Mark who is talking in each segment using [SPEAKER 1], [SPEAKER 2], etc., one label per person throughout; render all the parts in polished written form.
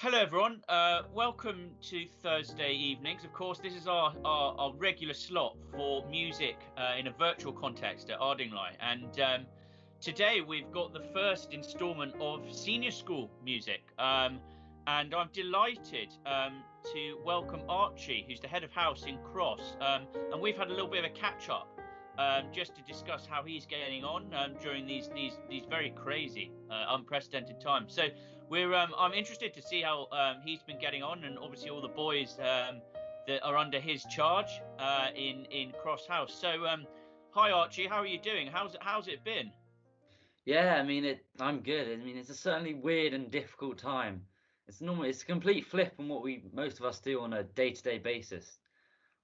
[SPEAKER 1] Hello everyone, welcome to Thursday evenings. Of course, this is our regular slot for music in a virtual context at Ardingly. And today we've got the first instalment of senior school music. And I'm delighted to welcome Archie, who's the head of house in Crosse. And we've had a little bit of a catch up just to discuss how he's getting on during these very crazy, unprecedented times. So I'm interested to see how he's been getting on, and obviously all the boys that are under his charge in Crosse House. So hi Archie, how are you doing? How's it been?
[SPEAKER 2] Yeah, I'm good. It's a certainly weird and difficult time. It's a complete flip on what most of us do on a day-to-day basis.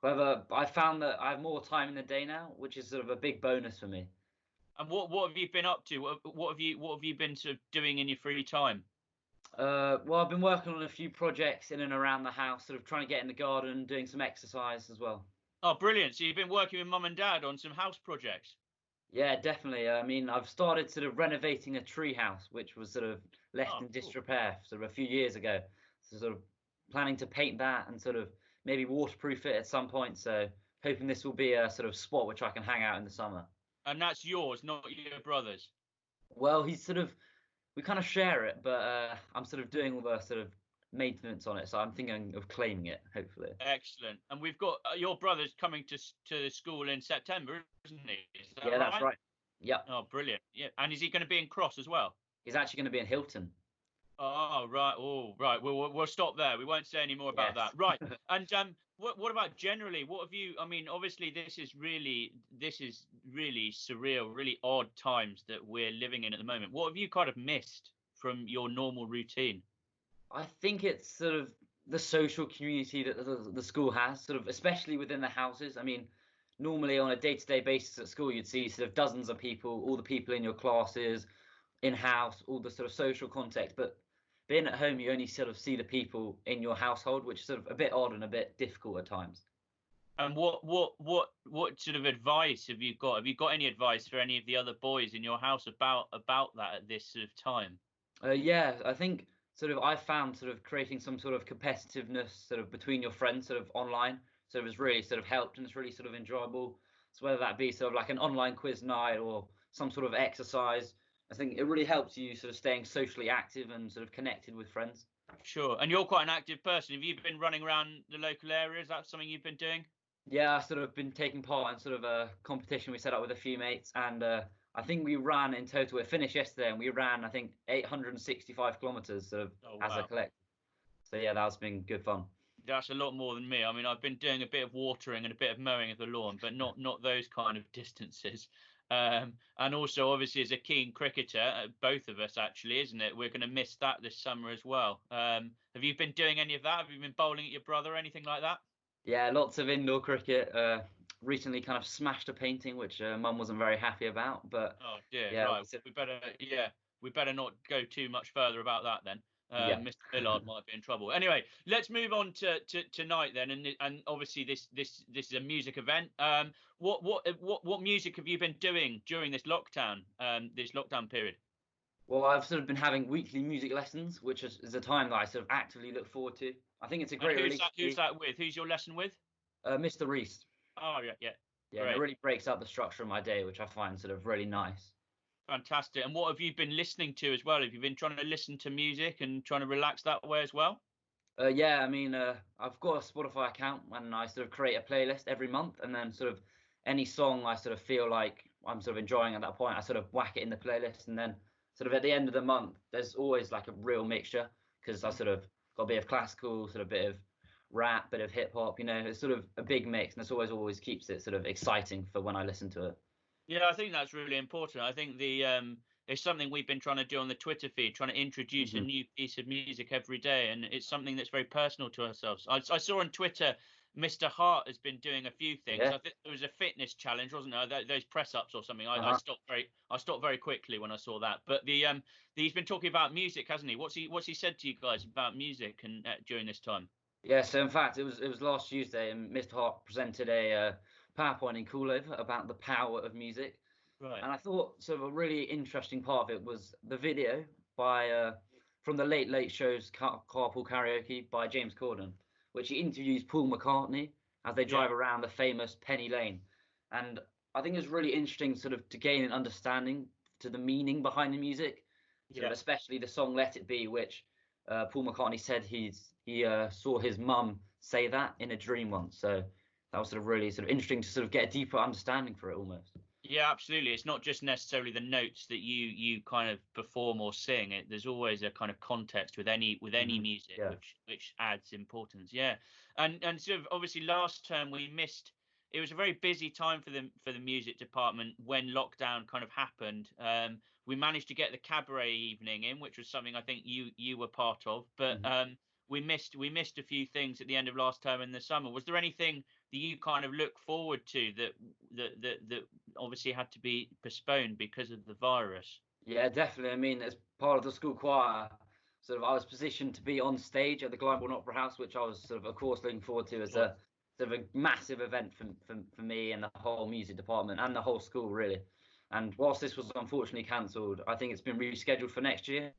[SPEAKER 2] However, I found that I have more time in the day now, which is sort of a big bonus for me.
[SPEAKER 1] And what have you been up to? What have you been sort of doing in your free time?
[SPEAKER 2] Well, I've been working on a few projects in and around the house, sort of trying to get in the garden, doing some exercise as well.
[SPEAKER 1] Oh, brilliant! So you've been working with mum and dad on some house projects.
[SPEAKER 2] Yeah, definitely. I've started sort of renovating a tree house, which was sort of left
[SPEAKER 1] Oh,
[SPEAKER 2] in
[SPEAKER 1] cool.
[SPEAKER 2] disrepair sort of a few years ago. So sort of planning to paint that and sort of maybe waterproof it at some point. So hoping this will be a sort of spot which I can hang out in the summer.
[SPEAKER 1] And that's yours, not your brother's.
[SPEAKER 2] Well, we kind of share it, but I'm sort of doing all the sort of maintenance on it. So I'm thinking of claiming it, hopefully.
[SPEAKER 1] Excellent. And we've got your brother's coming to school in September, isn't he? Is that
[SPEAKER 2] Yeah, that's
[SPEAKER 1] right?
[SPEAKER 2] right. Yep.
[SPEAKER 1] Oh, brilliant. Yeah. And is he going to be in Cross as well?
[SPEAKER 2] He's actually going to be in Hilton.
[SPEAKER 1] Oh, right. Oh, right. We'll stop there. We won't say any more about that.
[SPEAKER 2] Yes.
[SPEAKER 1] Right. And what about generally? What have you? I mean, obviously, this is really surreal, really odd times that we're living in at the moment. What have you kind of missed from your normal routine?
[SPEAKER 2] I think it's sort of the social community that the school has, sort of especially within the houses. Normally on a day-to-day basis at school, you'd see sort of dozens of people, all the people in your classes, in-house, all the sort of social context. But being at home, you only sort of see the people in your household, which is sort of a bit odd and a bit difficult at times.
[SPEAKER 1] And what sort of advice have you got? Have you got any advice for any of the other boys in your house about that at this sort of time?
[SPEAKER 2] Yeah, I think sort of I found sort of creating some sort of competitiveness sort of between your friends sort of online sort of has really sort of helped, and it's really sort of enjoyable. So whether that be sort of like an online quiz night or some sort of exercise, I think it really helps you sort of staying socially active and sort of connected with friends.
[SPEAKER 1] Sure. And you're quite an active person. Have you been running around the local area? Is that something you've been doing?
[SPEAKER 2] Yeah, I've sort of been taking part in sort of a competition we set up with a few mates, and I think we ran in total. It finished yesterday, and we ran I think 865 kilometers sort of
[SPEAKER 1] Oh,
[SPEAKER 2] as a
[SPEAKER 1] wow.
[SPEAKER 2] collective. So yeah, that's been good fun.
[SPEAKER 1] That's a lot more than me. I mean, I've been doing a bit of watering and a bit of mowing of the lawn, but not those kind of distances. And also, obviously, as a keen cricketer, both of us actually, isn't it? We're going to miss that this summer as well. Have you been doing any of that? Have you been bowling at your brother or anything like that?
[SPEAKER 2] Yeah, lots of indoor cricket. Recently, kind of smashed a painting, which Mum wasn't very happy about. But
[SPEAKER 1] Oh dear,
[SPEAKER 2] yeah,
[SPEAKER 1] right. We better not go too much further about that then.
[SPEAKER 2] yeah.
[SPEAKER 1] Mr. Billard might be in trouble. Anyway, let's move on to tonight then, and obviously this is a music event. What music have you been doing during this lockdown period?
[SPEAKER 2] Well, I've sort of been having weekly music lessons, which is a time that I sort of actively look forward to. I think it's a
[SPEAKER 1] And
[SPEAKER 2] great
[SPEAKER 1] who's
[SPEAKER 2] release
[SPEAKER 1] that?
[SPEAKER 2] for
[SPEAKER 1] Who's
[SPEAKER 2] me.
[SPEAKER 1] that with? Who's your lesson with?
[SPEAKER 2] Mr. Reese.
[SPEAKER 1] Oh yeah, yeah,
[SPEAKER 2] Yeah, and it
[SPEAKER 1] great,
[SPEAKER 2] really breaks up the structure of my day, which I find sort of really nice.
[SPEAKER 1] fantastic. And what have you been listening to as well? Have you been trying to listen to music and trying to relax that way as well?
[SPEAKER 2] Yeah, I've got a Spotify account and I sort of create a playlist every month, and then sort of any song I sort of feel like I'm sort of enjoying at that point, I sort of whack it in the playlist, and then sort of at the end of the month, there's always like a real mixture because I sort of got a bit of classical, sort of bit of rap, bit of hip hop, it's sort of a big mix, and it's always keeps it sort of exciting for when I listen to it.
[SPEAKER 1] Yeah, I think that's really important. I think it's something we've been trying to do on the Twitter feed, trying to introduce a
[SPEAKER 2] Hmm.
[SPEAKER 1] new piece of music every day, and it's something that's very personal to ourselves. I saw on Twitter, Mr. Hart has been doing a few things.
[SPEAKER 2] Yeah.
[SPEAKER 1] I think there was a fitness challenge, wasn't there? Those press ups or something. I
[SPEAKER 2] Uh-huh.
[SPEAKER 1] stopped very quickly when I saw that. But he's been talking about music, hasn't he? What's he said to you guys about music and during this time?
[SPEAKER 2] Yeah, so in fact, it was last Tuesday, and Mr. Hart presented a PowerPoint in Coolover about the power of music.
[SPEAKER 1] Right.
[SPEAKER 2] And I thought sort of a really interesting part of it was the video by from the Late Late Show's Carpool Karaoke by James Corden, which he interviews Paul McCartney as they drive around the famous Penny Lane. And I think it's really interesting sort of to gain an understanding to the meaning behind the music, sort of especially the song Let It Be, which Paul McCartney said he saw his mum say that in a dream once. So that was sort of really sort of interesting to sort of get a deeper understanding for it almost.
[SPEAKER 1] Yeah, absolutely. It's not just necessarily the notes that you kind of perform or sing. There's always a kind of context with any music, which adds importance. Yeah, and sort of obviously last term we missed. It was a very busy time for the music department when lockdown kind of happened. We managed to get the cabaret evening in, which was something I think you were part of, but we missed a few things at the end of last term in the summer. Was there anything that you kind of look forward to that obviously had to be postponed because of the virus?
[SPEAKER 2] Yeah, definitely. I mean, as part of the school choir, sort of I was positioned to be on stage at the Glyndebourne Opera House, which I was sort of course looking forward to as a sort of a massive event for me and the whole music department and the whole school really. And whilst this was unfortunately cancelled, I think it's been rescheduled for next year.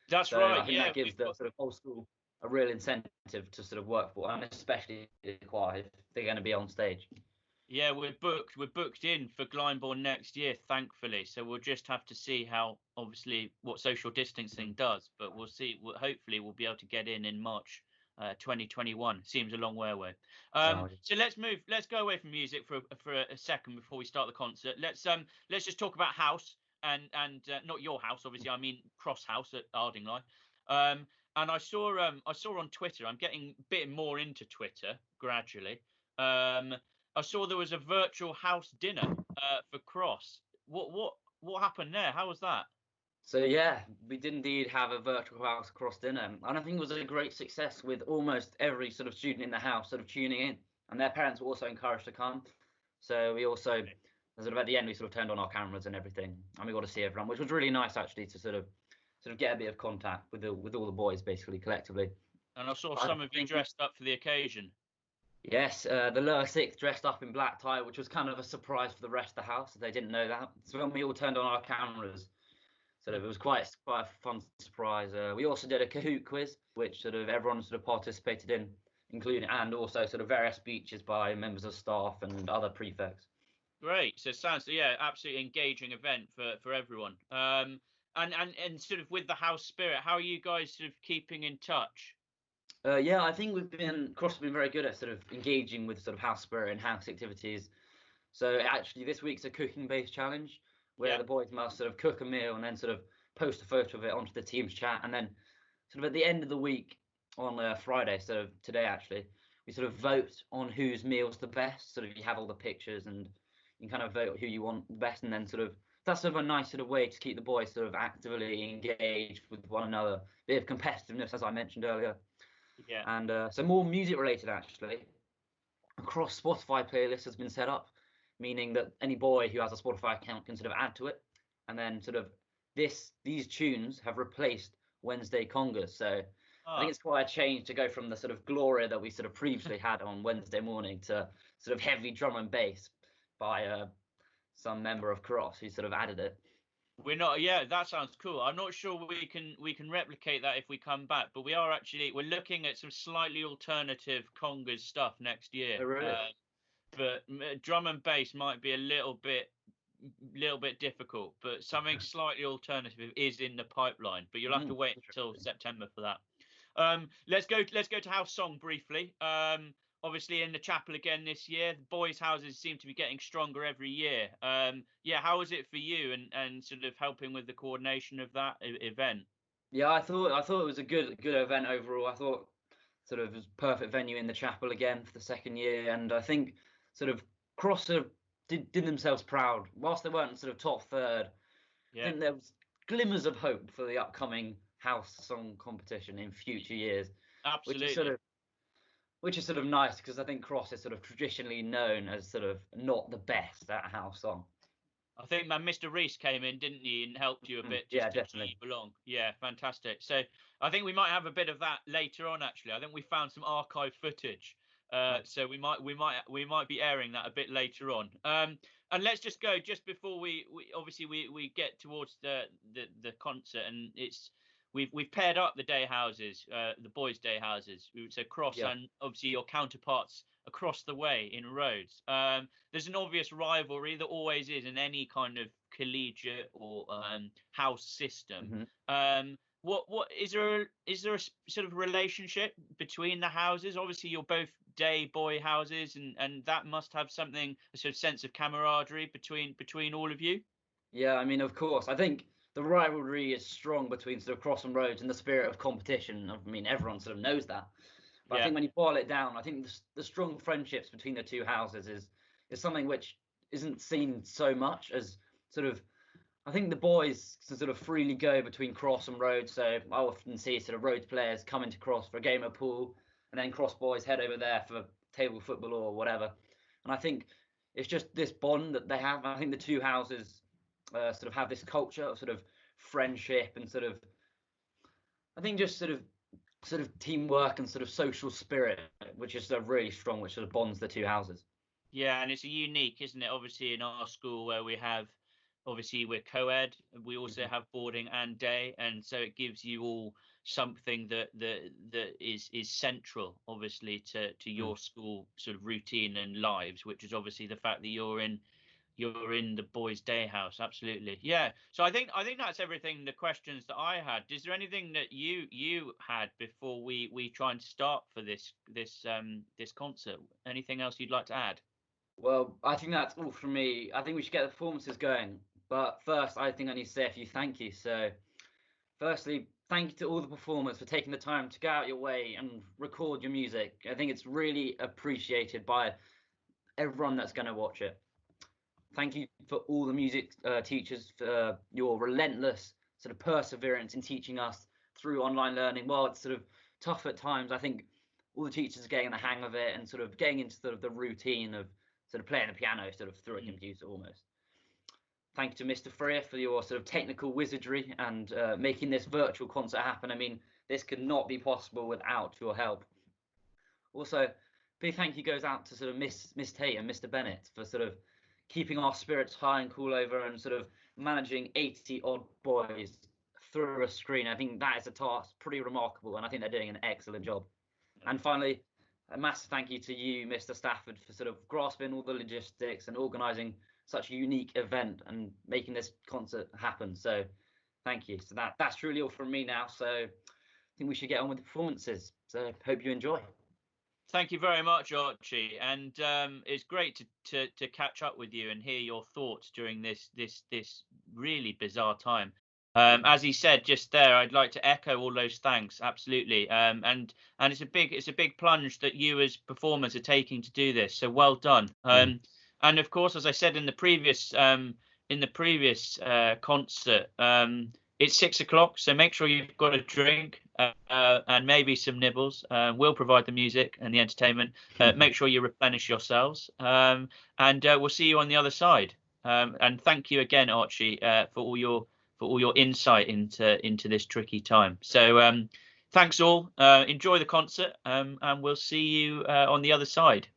[SPEAKER 1] That's right.
[SPEAKER 2] I think that gives the sort of whole school a real incentive to sort of work for, and especially the choir if they're going to be on stage.
[SPEAKER 1] Yeah, we're booked in for Glyndebourne next year, thankfully. So we'll just have to see how, obviously, what social distancing does. But we'll see. Hopefully, we'll be able to get in March 2021. Seems a long way away. So let's go away from music for a second before we start the concert. Let's just talk about house and not your house, obviously. I mean Crosse House at Ardingly. And I saw on Twitter. I'm getting a bit more into Twitter gradually. I saw there was a virtual house dinner for Crosse. What happened there? How was that?
[SPEAKER 2] So yeah, we did indeed have a virtual house Crosse dinner, and I think it was a great success with almost every sort of student in the house sort of tuning in, and their parents were also encouraged to come. So we also, sort of at the end, we sort of turned on our cameras and everything, and we got to see everyone, which was really nice actually to sort of get a bit of contact with all the boys basically collectively.
[SPEAKER 1] And I saw some of you dressed up for the occasion.
[SPEAKER 2] Yes, the lower sixth dressed up in black tie, which was kind of a surprise for the rest of the house. They didn't know that. So when we all turned on our cameras, sort of it was quite a fun surprise. We also did a Kahoot quiz, which sort of everyone sort of participated in, including and also sort of various speeches by members of staff and other prefects.
[SPEAKER 1] Great. So it sounds absolutely engaging event for everyone. And sort of with the house spirit, how are you guys sort of keeping in touch?
[SPEAKER 2] Yeah, I think Crosse have been very good at sort of engaging with sort of house spirit and house activities. So actually, this week's a cooking-based challenge where the boys must sort of cook a meal and then sort of post a photo of it onto the team's chat. And then sort of at the end of the week on Friday, so today actually, we sort of vote on whose meal's the best. Sort of you have all the pictures and you kind of vote who you want the best, and then sort of that's sort of a nice sort of way to keep the boys sort of actively engaged with one another. Bit of competitiveness, as I mentioned earlier.
[SPEAKER 1] Yeah.
[SPEAKER 2] And so more music related actually. A Crosse Spotify playlist has been set up, meaning that any boy who has a Spotify account can sort of add to it, and then sort of these tunes have replaced Wednesday congas. So I think it's quite a change to go from the sort of glory that we sort of previously had on Wednesday morning to sort of heavy drum and bass by some member of Crosse who sort of added it.
[SPEAKER 1] We're not. Yeah, that sounds cool. I'm not sure we can replicate that if we come back, but we're looking at some slightly alternative congas stuff next year.
[SPEAKER 2] Oh, really?
[SPEAKER 1] But drum and bass might be a little bit difficult, but something slightly alternative is in the pipeline. But you'll have to wait until September for that. Let's go to house song briefly. Obviously in the chapel again this year. The boys' houses seem to be getting stronger every year. How was it for you and sort of helping with the coordination of that event?
[SPEAKER 2] Yeah, I thought it was a good event overall. I thought sort of it was perfect venue in the chapel again for the second year, and I think sort of Crosse sort of did themselves proud. Whilst they weren't sort of top third, I think there was glimmers of hope for the upcoming house song competition in future years.
[SPEAKER 1] Absolutely.
[SPEAKER 2] Which is sort of nice because I think Crosse is sort of traditionally known as sort of not the best at house song.
[SPEAKER 1] I think Mr. Reese came in, didn't he, and helped you a bit
[SPEAKER 2] to definitely
[SPEAKER 1] keep along. Yeah, fantastic. So I think we might have a bit of that later on. Actually, I think we found some archive footage, so we might be airing that a bit later on. And let's just go just before we get towards the concert, and we've paired up the day houses, the boys' day houses. So Crosse
[SPEAKER 2] Yeah.
[SPEAKER 1] and obviously your counterparts across the way in Rhodes. There's an obvious rivalry that always is in any kind of collegiate or house system.
[SPEAKER 2] Hmm.
[SPEAKER 1] What is there a sort of relationship between the houses? Obviously, you're both day boy houses, and that must have something, a sort of sense of camaraderie between all of you.
[SPEAKER 2] Yeah, I mean, of course. I think the rivalry is strong between sort of Crosse and Rhodes and the spirit of competition. I mean, everyone sort of knows that. But I
[SPEAKER 1] Yeah.
[SPEAKER 2] think when you boil it down, I think the strong friendships between the two houses is something which isn't seen so much as sort of. I think the boys can sort of freely go between Crosse and Rhodes. So I often see sort of Rhodes players come into Crosse for a game of pool, and then Crosse boys head over there for table football or whatever. And I think it's just this bond that they have. I think the two houses sort of have this culture of sort of friendship and sort of, I think, just sort of teamwork and sort of social spirit, which is really strong, which sort of bonds the two houses.
[SPEAKER 1] Yeah, and it's a unique, isn't it? Obviously, in our school where we have, obviously we're co-ed, we also
[SPEAKER 2] Hmm.
[SPEAKER 1] have boarding and day, and so it gives you all something that is central, obviously, to
[SPEAKER 2] Mm.
[SPEAKER 1] your school sort of routine and lives, which is obviously the fact that you're in the boys' day house. Absolutely, yeah. So I think that's everything. The questions that I had. Is there anything that you had before we try and start for this concert? Anything else you'd like to add?
[SPEAKER 2] Well, I think that's all from me. I think we should get the performances going. But first, I think I need to say a few thank you. So, firstly, thank you to all the performers for taking the time to go out your way and record your music. I think it's really appreciated by everyone that's going to watch it. Thank you for all the music teachers for your relentless sort of perseverance in teaching us through online learning. While it's sort of tough at times, I think all the teachers are getting the hang of it and sort of getting into sort of the routine of sort of playing the piano sort of through a
[SPEAKER 1] Mm.
[SPEAKER 2] computer almost. Thank you to Mr. Freer for your sort of technical wizardry and making this virtual concert happen. I mean, this could not be possible without your help. Also, big thank you goes out to sort of Miss Tate and Mr. Bennett for sort of keeping our spirits high and cool over and sort of managing 80 odd boys through a screen. I think that is a task pretty remarkable, and I think they're doing an excellent job. And finally, a massive thank you to you, Mr. Stafford, for sort of grasping all the logistics and organising such a unique event and making this concert happen. So thank you. So that's truly all from me now. So I think we should get on with the performances. So hope you enjoy.
[SPEAKER 1] Thank you very much, Archie, and it's great to catch up with you and hear your thoughts during this really bizarre time. As he said just there, I'd like to echo all those thanks, absolutely. And it's a big plunge that you as performers are taking to do this. So well done.
[SPEAKER 2] Mm.
[SPEAKER 1] And of course, as I said in the previous concert, it's 6 o'clock, so make sure you've got a drink and maybe some nibbles. We'll provide the music and the entertainment. Make sure you replenish yourselves, and we'll see you on the other side. And thank you again, Archie, for all your insight into this tricky time. So thanks all. Enjoy the concert, and we'll see you on the other side.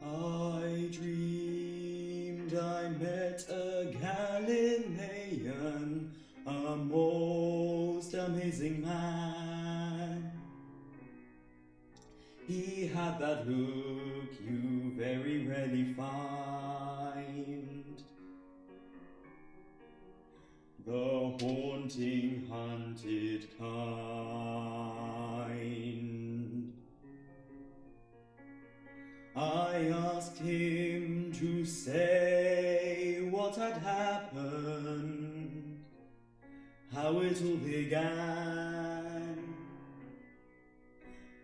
[SPEAKER 3] I dreamed I met a Galilean, a most amazing man. He had that look you very rarely find. the haunting, hunted kind. I asked him to say what had happened, how it all began.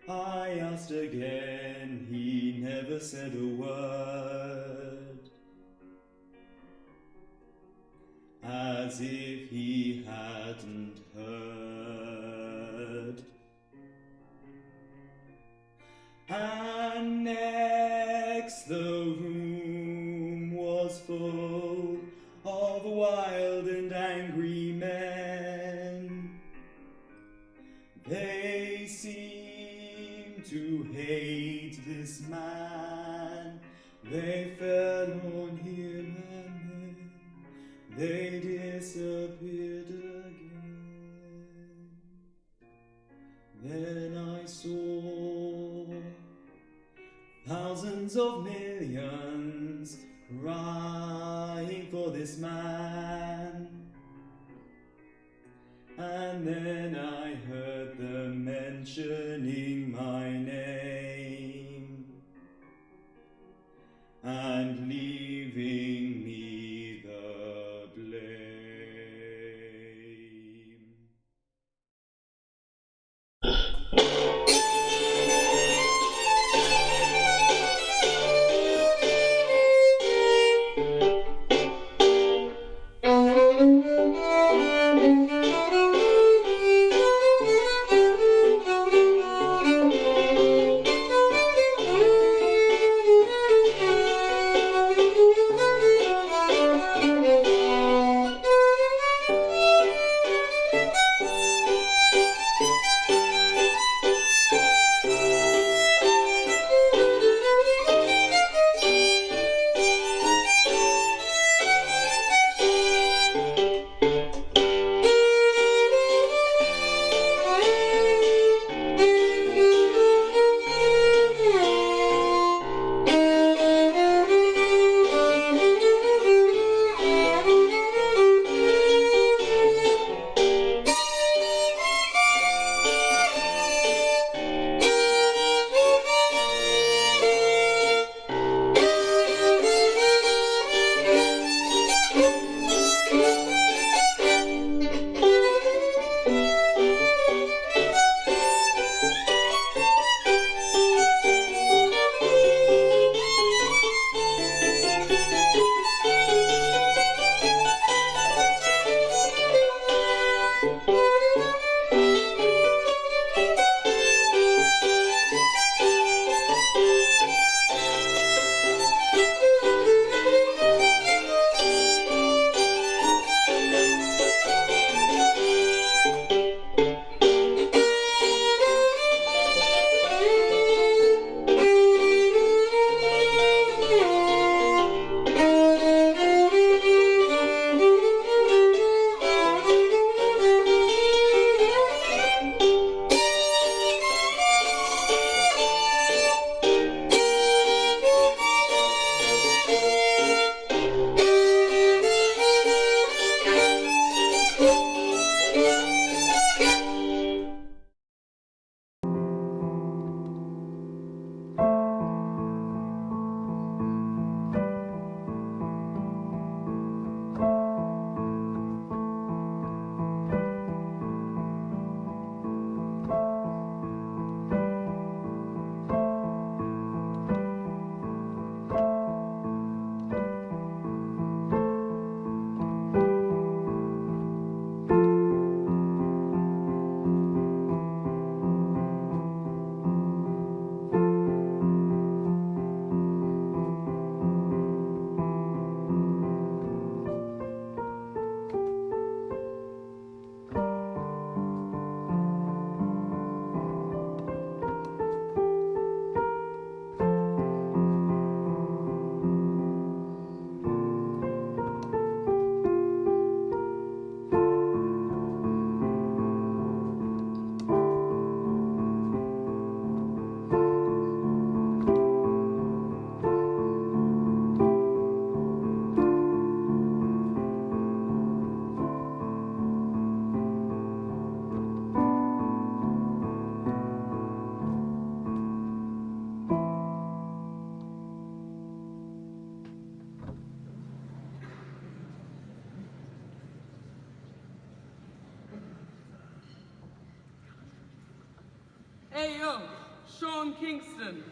[SPEAKER 3] I asked again, he never said a word, as if he hadn't heard. And next the room was full of wild and angry men. They seemed to hate this man. They fell on him and then they disappeared again. Then I saw thousands of millions crying for this man. And then I heard them mentioning my name and leaving me the blame.
[SPEAKER 4] Hey yo, Sean Kingston.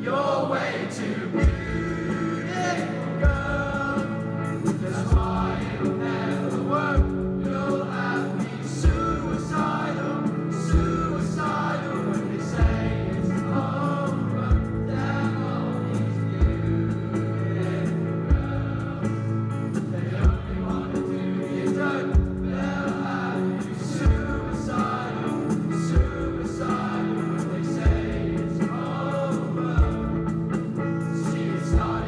[SPEAKER 5] You're way too beautiful, girl. That's why it'll never work. You'll have me suicidal, suicidal when they say it's over. Damn all these beautiful girls. They only want to do you dirt. They'll have you suicidal, suicidal when they say it's over. See, it's not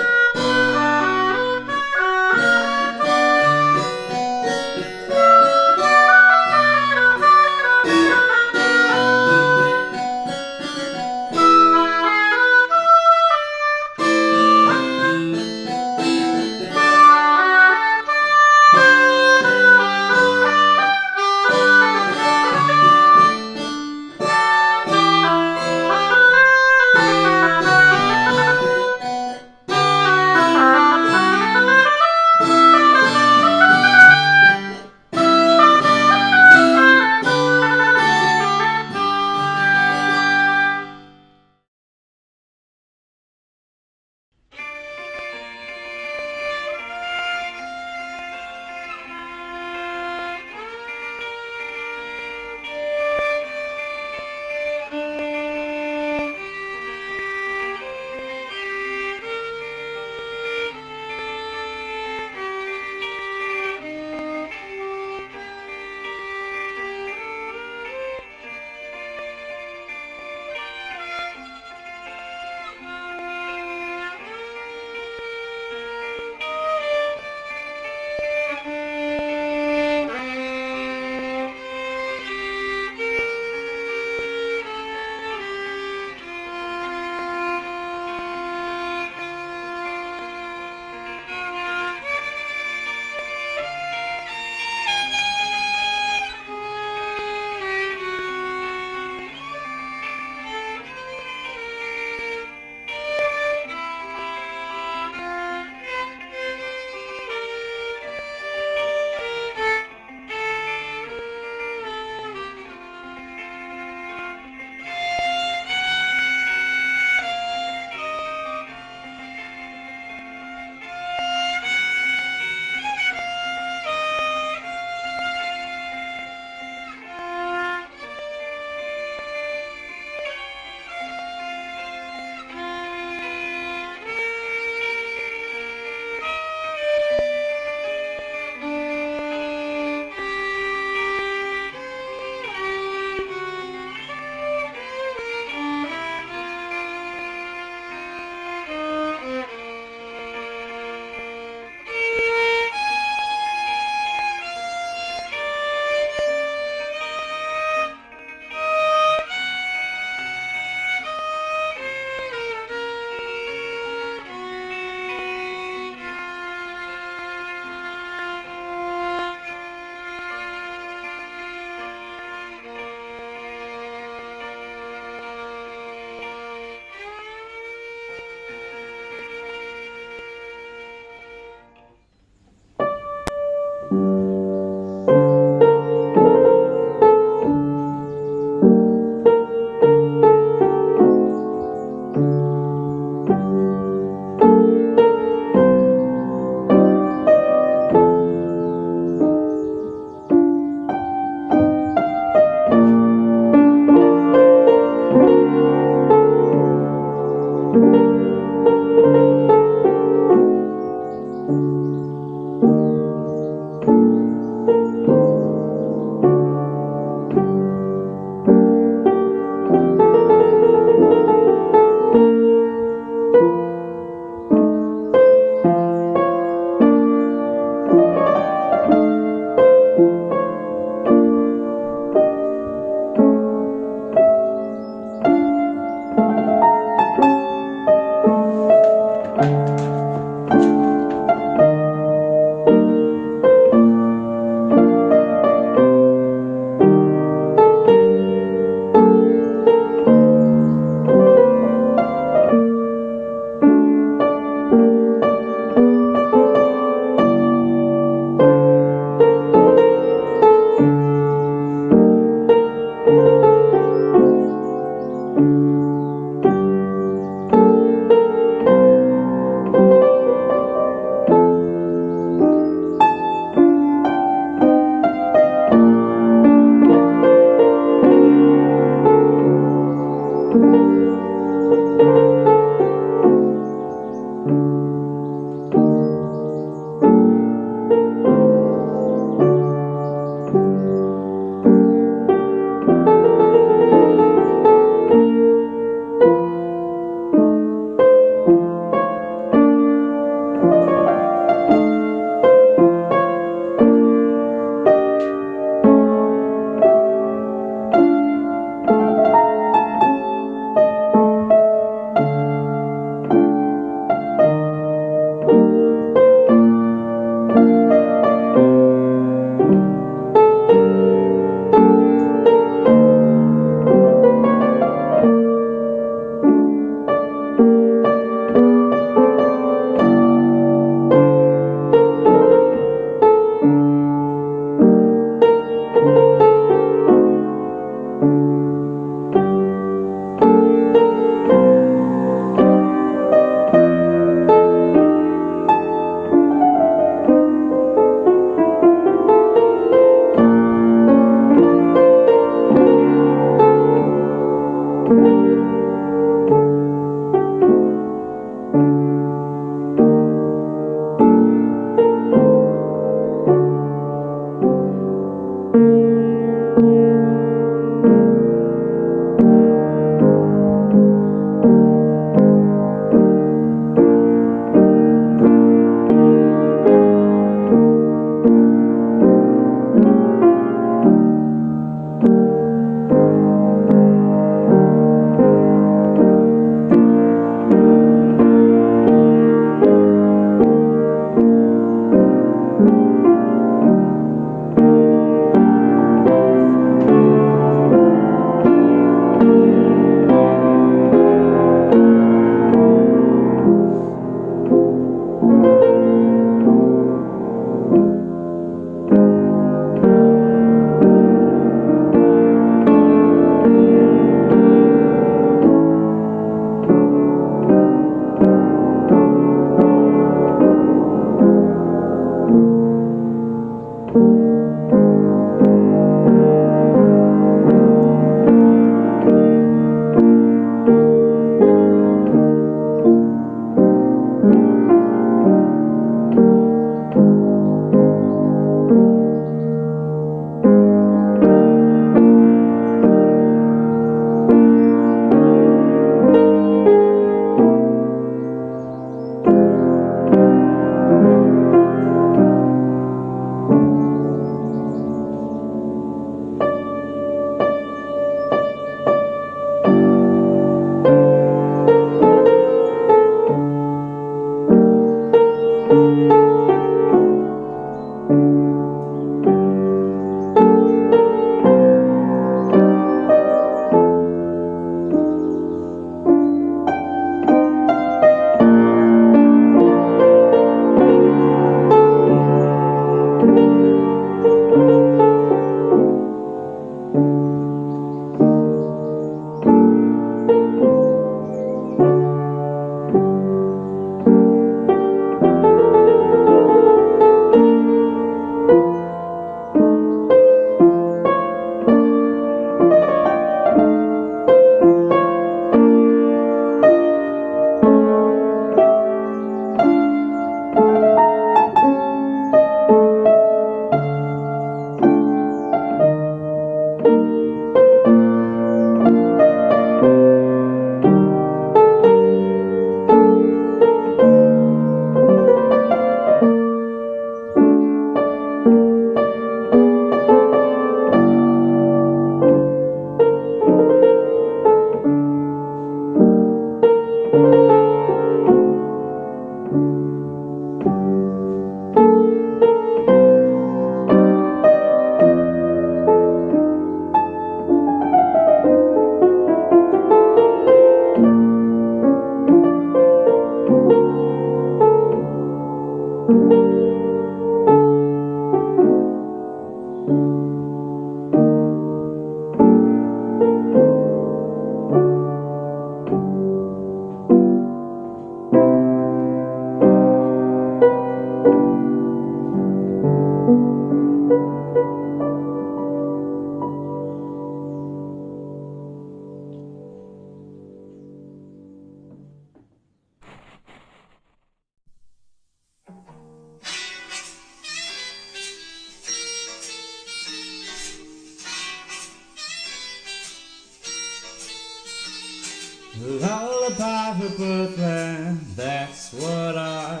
[SPEAKER 3] Lullaby of birdland, that's what I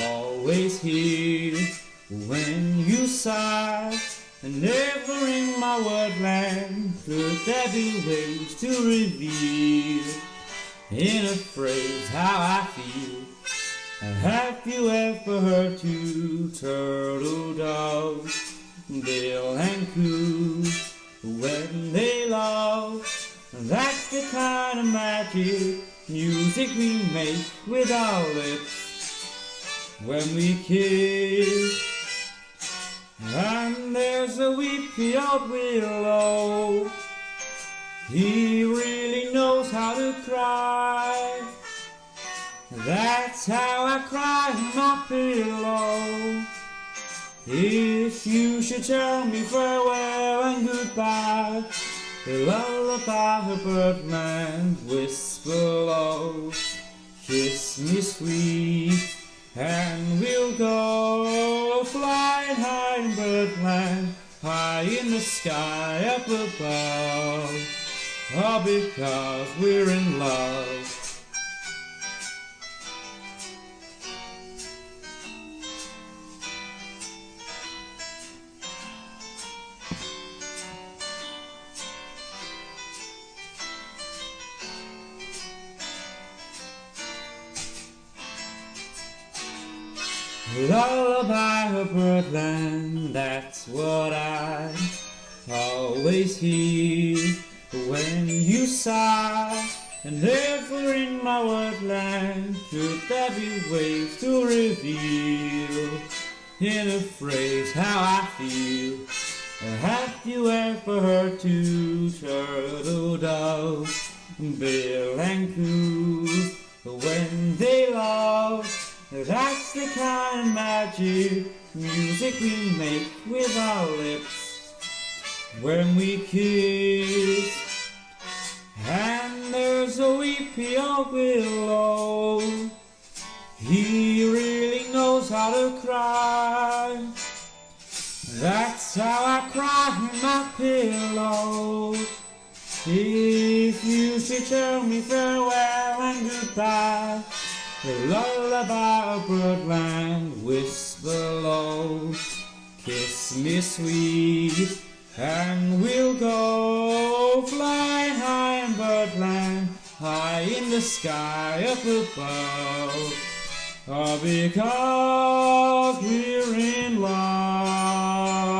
[SPEAKER 3] always hear when you sigh. And never in my wordland could there be ways to reveal in a phrase how I feel. Have you ever heard two turtle doves, Bill and Coo, when they love? That's the kind of magic music we make with our lips when we kiss. And there's a weepy old willow, he really knows how to cry. That's how I cry in my pillow. If you should tell me farewell and goodbye, the lullaby of birdland whisper low. Kiss me sweet, and we'll go flying high in birdland, high in the sky up above. All because we're in love. Lullaby of birdland, that's what I always hear when you sigh. And never in my wordland could there be ways to reveal in a phrase how I feel. Have you ever heard two turtle doves, Bill and Coo, when they love? That's the kind of magic music we make with our lips when we kiss. And there's a weepy old willow, he really knows how to cry. That's how I cry in my pillow. If you should tell me farewell and goodbye, the lullaby of birdland whisper low. Kiss me sweet, and we'll go flying high in birdland, high in the sky up above. All because we're in love.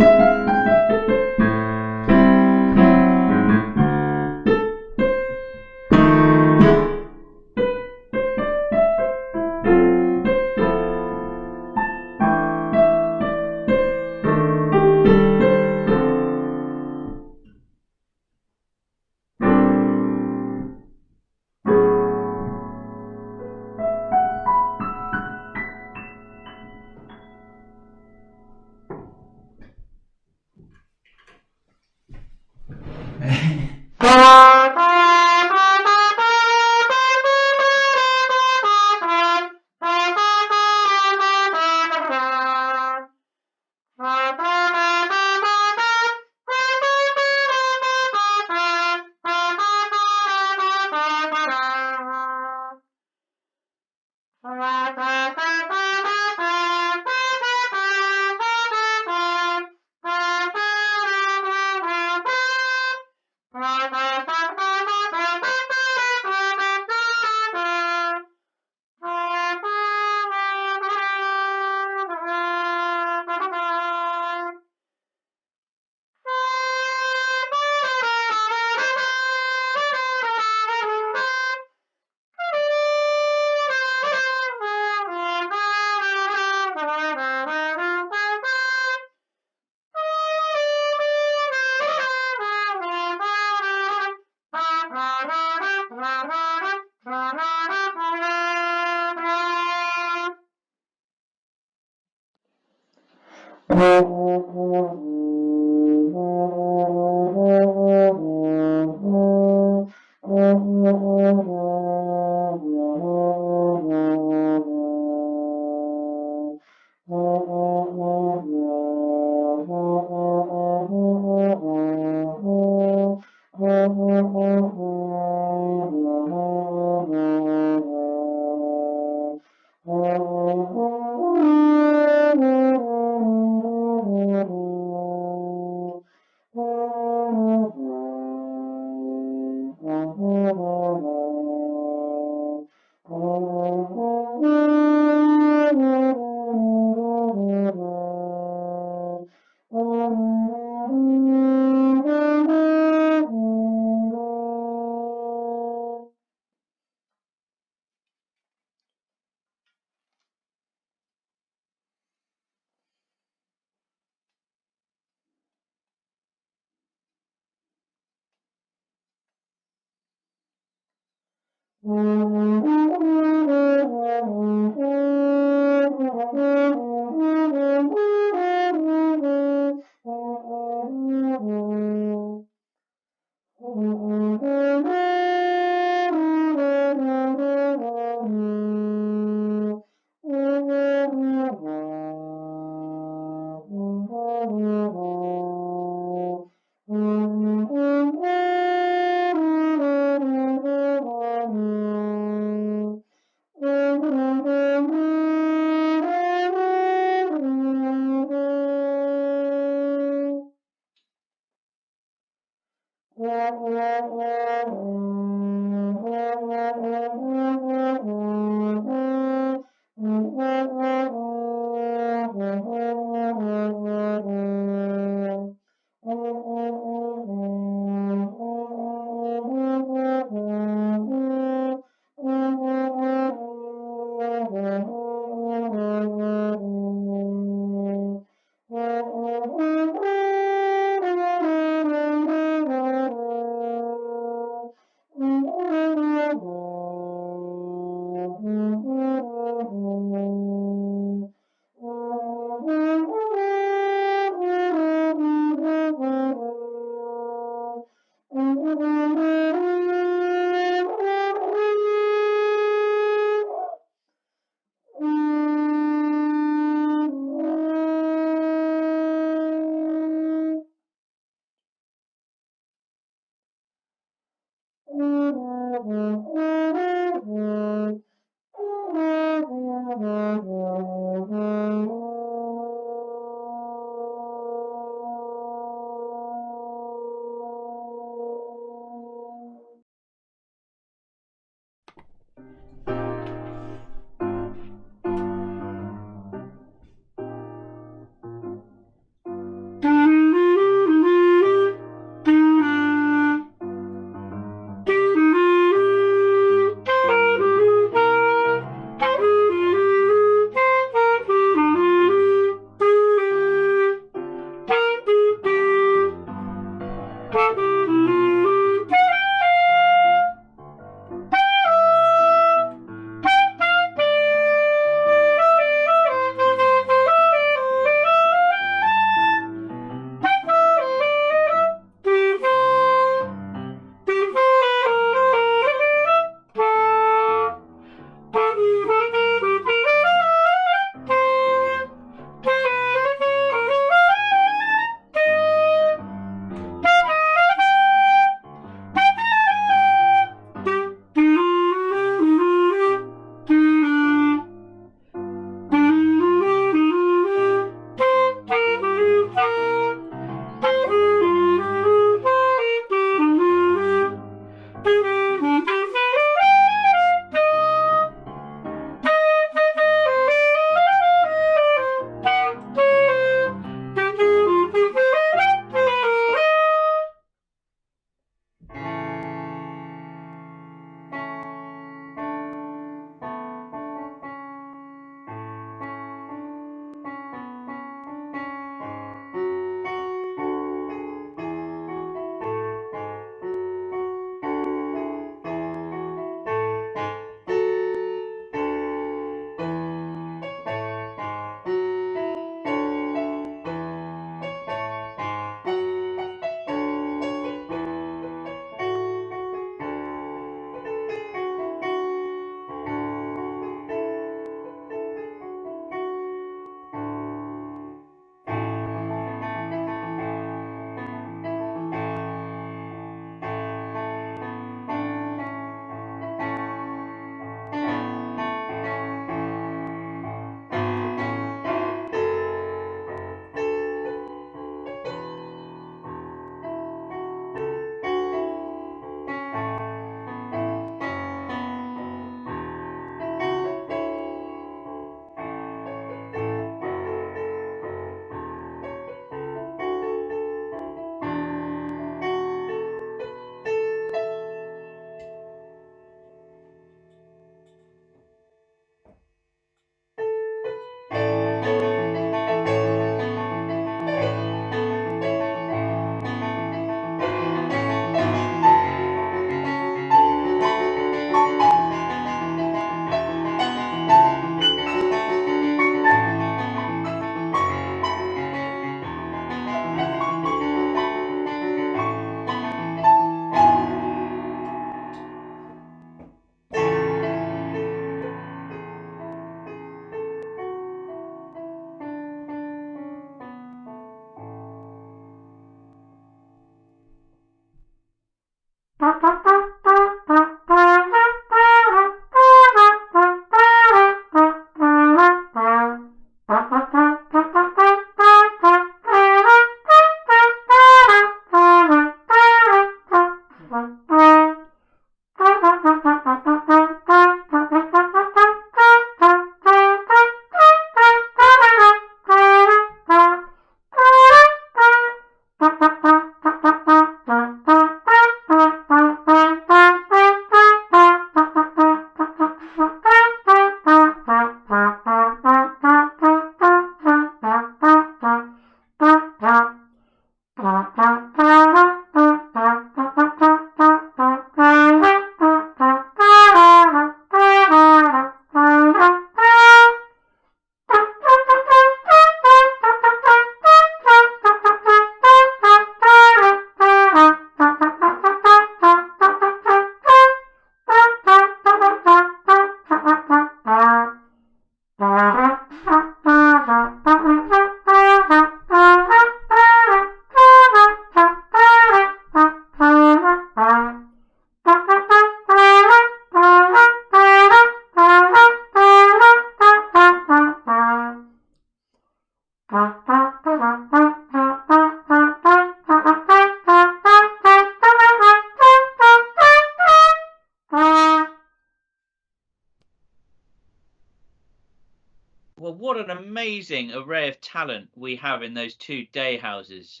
[SPEAKER 1] Well, what an amazing array of talent we have in those two day houses.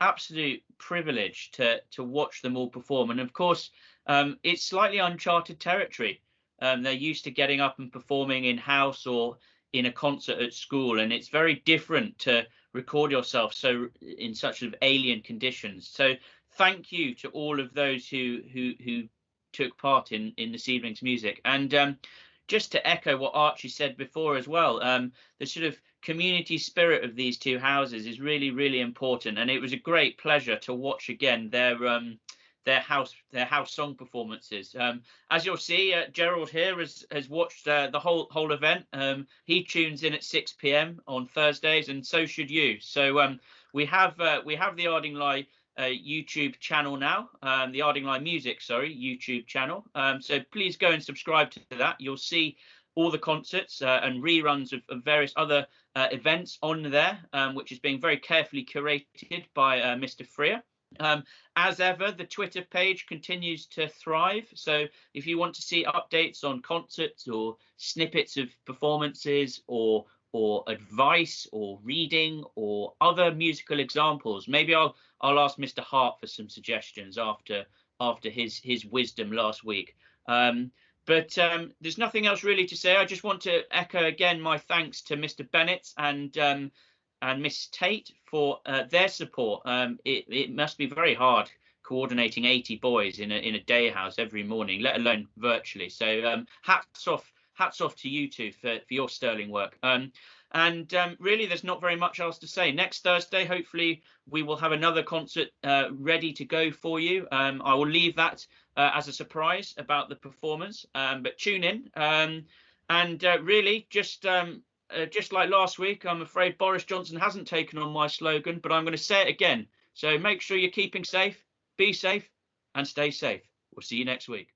[SPEAKER 1] Absolute privilege to watch them all perform. And of course, it's slightly uncharted territory. They're used to getting up and performing in house or in a concert at school, and it's very different to record yourself so in such sort of alien conditions. So thank you to all of those who took part in this evening's music. And just to echo what Archie said before as well, the sort of community spirit of these two houses is really, really important. And it was a great pleasure to watch again their house song performances. As you'll see, Gerald here has watched the whole event. He tunes in at 6 p.m. on Thursdays, and so should you. So we have the Ardingly YouTube channel now, the Ardingly Music, YouTube channel. So please go and subscribe to that. You'll see all the concerts and reruns of various other events on there, which is being very carefully curated by Mr. Freer. As ever, the Twitter page continues to thrive. So if you want to see updates on concerts or snippets of performances or advice or reading or other musical examples, maybe I'll ask Mr. Hart for some suggestions after his wisdom last week. But there's nothing else really to say. I just want to echo again my thanks to Mr. Bennett and Miss Tate for their support. It must be very hard coordinating 80 boys in a day house every morning, let alone virtually. So hats off to you two for your sterling work. And really, there's not very much else to say. Next Thursday, hopefully, we will have another concert ready to go for you. I will leave that as a surprise about the performance, but tune in. And really, just like last week, I'm afraid Boris Johnson hasn't taken on my slogan, but I'm going to say it again. So make sure you're keeping safe, be safe, and stay safe. We'll see you next week.